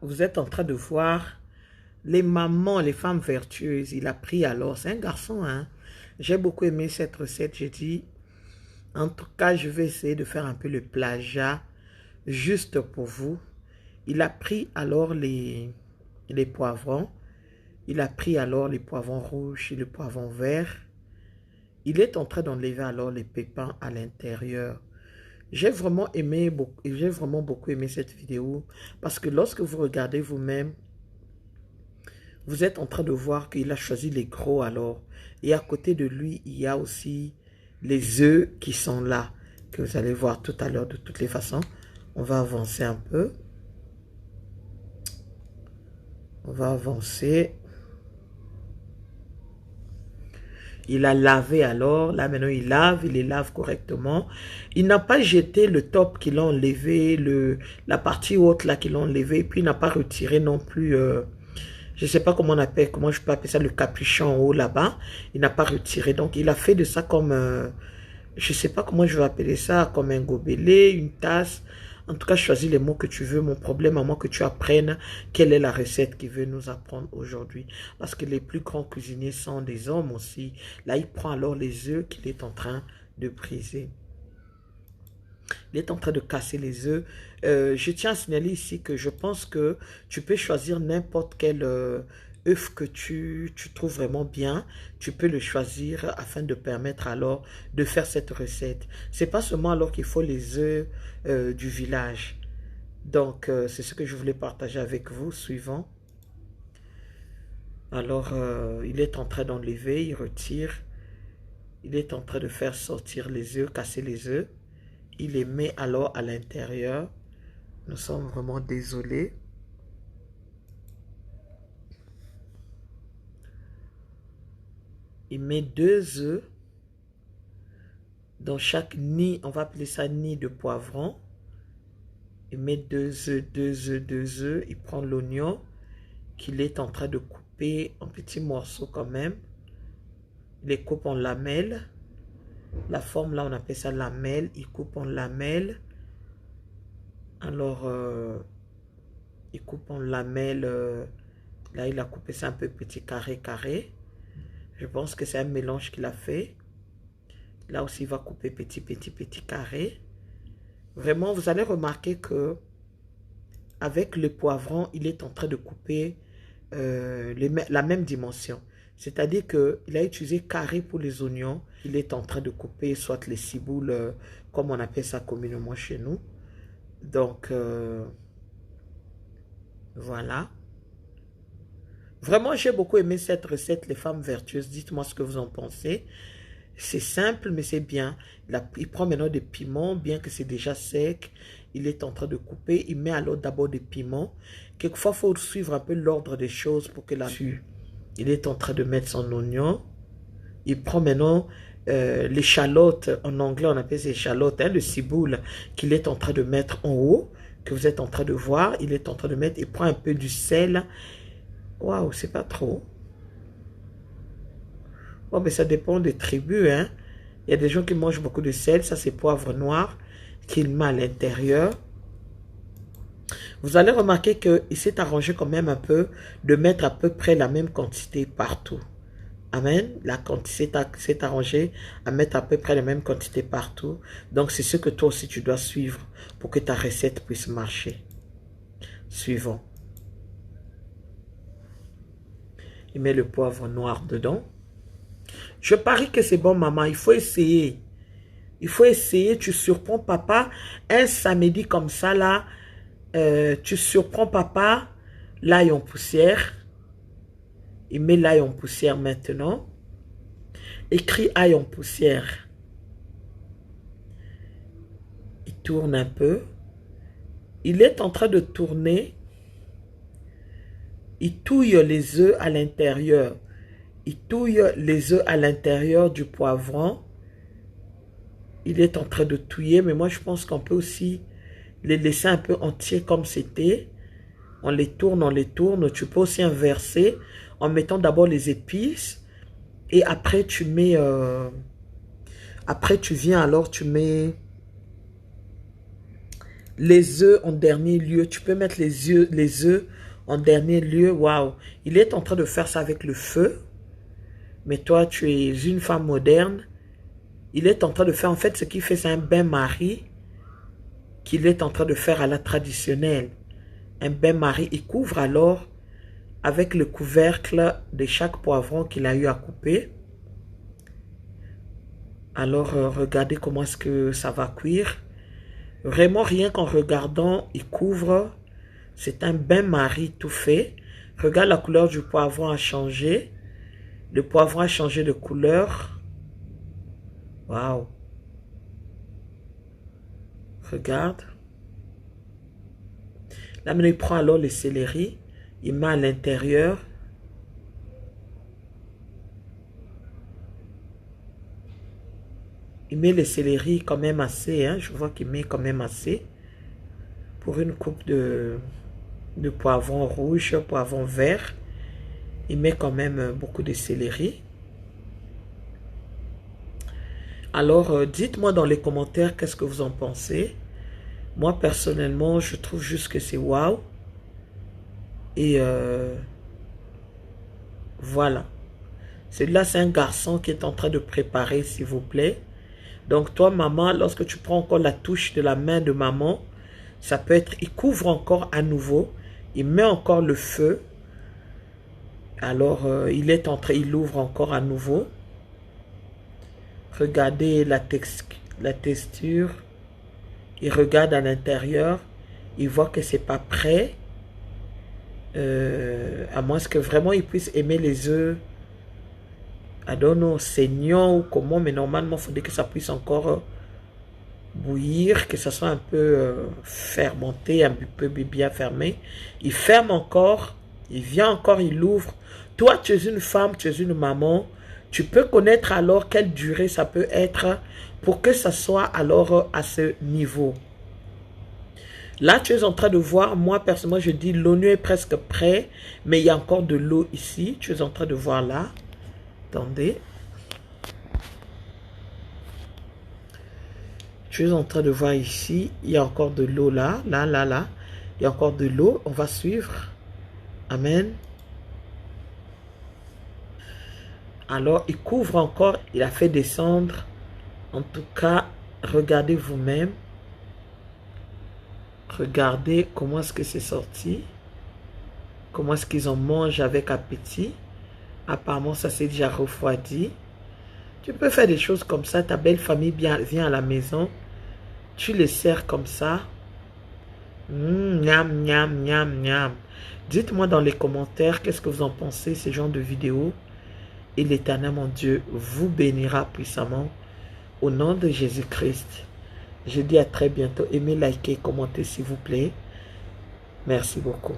Là, vous êtes en train de voir les mamans, les femmes vertueuses. Il a pris alors, c'est un garçon, hein. J'ai beaucoup aimé cette recette. J'ai dit, en tout cas, je vais essayer de faire un peu le plagiat juste pour vous. Il a pris alors les poivrons. Il a pris alors les poivrons rouges et les poivrons verts. Il est en train d'enlever alors les pépins à l'intérieur. J'ai vraiment aimé, j'ai vraiment beaucoup aimé cette vidéo parce que lorsque vous regardez vous-même, vous êtes en train de voir qu'il a choisi les gros alors. Et à côté de lui, il y a aussi les œufs qui sont là, que vous allez voir tout à l'heure de toutes les façons. On va avancer un peu. On va avancer. Il a lavé alors. Là, maintenant, il les lave correctement. Il n'a pas jeté le top qu'il a enlevé, la partie haute là qu'il a enlevé. Puis, il n'a pas retiré non plus... je ne sais pas comment on appelle, comment je peux appeler ça, le capuchon en haut là-bas. Il n'a pas retiré. Donc, il a fait de ça comme... je ne sais pas comment je vais appeler ça, comme un gobelet, une tasse. En tout cas, choisis les mots que tu veux. Mon problème, à moi, que tu apprennes quelle est la recette qu'il veut nous apprendre aujourd'hui. Parce que les plus grands cuisiniers sont des hommes aussi. Là, il prend alors les œufs qu'il est en train de briser. Il est en train de casser les œufs. Je tiens à signaler ici que je pense que tu peux choisir n'importe quel œuf que tu trouves vraiment bien. Tu peux le choisir afin de permettre alors de faire cette recette. C'est pas seulement alors qu'il faut les œufs du village. Donc, c'est ce que je voulais partager avec vous. Suivant. Alors, il est en train d'enlever, il retire. Il est en train de faire sortir les œufs, casser les œufs. Il les met alors à l'intérieur. Nous sommes vraiment désolés. Il met 2 œufs dans chaque nid. On va appeler ça nid de poivron. Il met 2 œufs, 2 œufs, 2 œufs. Il prend l'oignon qu'il est en train de couper en petits morceaux quand même. Il les coupe en lamelles. La forme là, on appelle ça lamelle. Il coupe en lamelles. Alors, il coupe en lamelles. Là, il a coupé ça un peu petit carré, carré. Je pense que c'est un mélange qu'il a fait. Là aussi, il va couper petit, petit, petit carré. Vraiment, vous allez remarquer que avec le poivron, il est en train de couper la même dimension. C'est-à-dire qu'il a utilisé carré pour les oignons. Il est en train de couper soit les ciboules, comme on appelle ça communément chez nous. Donc, voilà. Vraiment, j'ai beaucoup aimé cette recette, les femmes vertueuses. Dites-moi ce que vous en pensez. C'est simple, mais c'est bien. Il prend maintenant des piments, bien que c'est déjà sec. Il est en train de couper. Il met alors d'abord des piments. Quelquefois, il faut suivre un peu l'ordre des choses pour que la... Il est en train de mettre son oignon. Il prend maintenant l'échalote. En anglais, on appelle ça échalote, hein, le ciboule qu'il est en train de mettre en haut, que vous êtes en train de voir. Il est en train de mettre, il prend un peu du sel. Waouh, c'est pas trop. Bon, mais ça dépend des tribus, hein. Il y a des gens qui mangent beaucoup de sel. Ça, c'est poivre noir qu'il met à l'intérieur. Vous allez remarquer qu'il s'est arrangé quand même un peu de mettre à peu près la même quantité partout. Amen. La quantité s'est arrangé à mettre à peu près la même quantité partout. Donc, c'est ce que toi aussi tu dois suivre pour que ta recette puisse marcher. Suivant. Il met le poivre noir dedans. Je parie que c'est bon, maman. Il faut essayer. Il faut essayer. Tu surprends papa. Un samedi comme ça, là, tu surprends papa. L'ail en poussière. Il met l'ail en poussière maintenant. Écris ail en poussière. Il tourne un peu. Il est en train de tourner. Il touille les œufs à l'intérieur. Il touille les œufs à l'intérieur du poivron. Il est en train de touiller, mais moi je pense qu'on peut aussi les laisser un peu entiers comme c'était. On les tourne, on les tourne. Tu peux aussi inverser en mettant d'abord les épices et après tu mets... après tu viens alors, tu mets Les œufs en dernier lieu. Tu peux mettre les œufs en dernier lieu. Waouh. Il est en train de faire ça avec le feu. Mais toi, tu es une femme moderne. Il est en train de faire, en fait, ce qu'il fait, c'est un bain-marie qu'il est en train de faire à la traditionnelle. Un bain-marie. Il couvre alors avec le couvercle de chaque poivron qu'il a eu à couper. Alors, regardez comment est-ce que ça va cuire. Vraiment, rien qu'en regardant, il couvre. C'est un bain-marie tout fait. Regarde, la couleur du poivron a changé. Le poivron a changé de couleur. Waouh. Regarde. Là, maintenant, il prend alors le céleri. Il met à l'intérieur. Il met le céleri quand même assez. Hein? Je vois qu'il met quand même assez. Pour une coupe de poivron rouge, poivron vert. Il met quand même beaucoup de céleri. Alors, dites-moi dans les commentaires qu'est-ce que vous en pensez. Moi, personnellement, je trouve juste que c'est waouh. Et voilà. Celui-là, c'est un garçon qui est en train de préparer, s'il vous plaît. Donc, toi, maman, lorsque tu prends encore la touche de la main de maman, ça peut être, il couvre encore à nouveau. Il met encore le feu. Alors, il ouvre encore à nouveau. Regardez la texture. Il regarde à l'intérieur. Il voit que c'est pas prêt. À moins que vraiment il puisse aimer les œufs. I don't know, saignant ou comment. Mais normalement, il faudrait que ça puisse encore bouillir. Que ça soit un peu fermenté, un peu bien fermé. Il ferme encore. Il vient encore, il ouvre. Toi, tu es une femme, tu es une maman. Tu peux connaître alors quelle durée ça peut être pour que ça soit alors à ce niveau. Là, tu es en train de voir, moi personnellement, je dis l'oignon est presque prêt, mais il y a encore de l'eau ici. Tu es en train de voir là. Attendez. Tu es en train de voir ici, il y a encore de l'eau là, là. Il y a encore de l'eau, on va suivre. Amen. Alors, il couvre encore, il a fait descendre. En tout cas, regardez vous-même. Regardez comment est-ce que c'est sorti. Comment est-ce qu'ils en mangent avec appétit. Apparemment, ça s'est déjà refroidi. Tu peux faire des choses comme ça. Ta belle famille vient à la maison. Tu les sers comme ça. Miam, miam, miam, miam. Dites-moi dans les commentaires qu'est-ce que vous en pensez, ce genre de vidéo. Et l'Éternel, mon Dieu, vous bénira puissamment. Au nom de Jésus-Christ. Je dis à très bientôt. Aimez, likez, commentez s'il vous plaît. Merci beaucoup.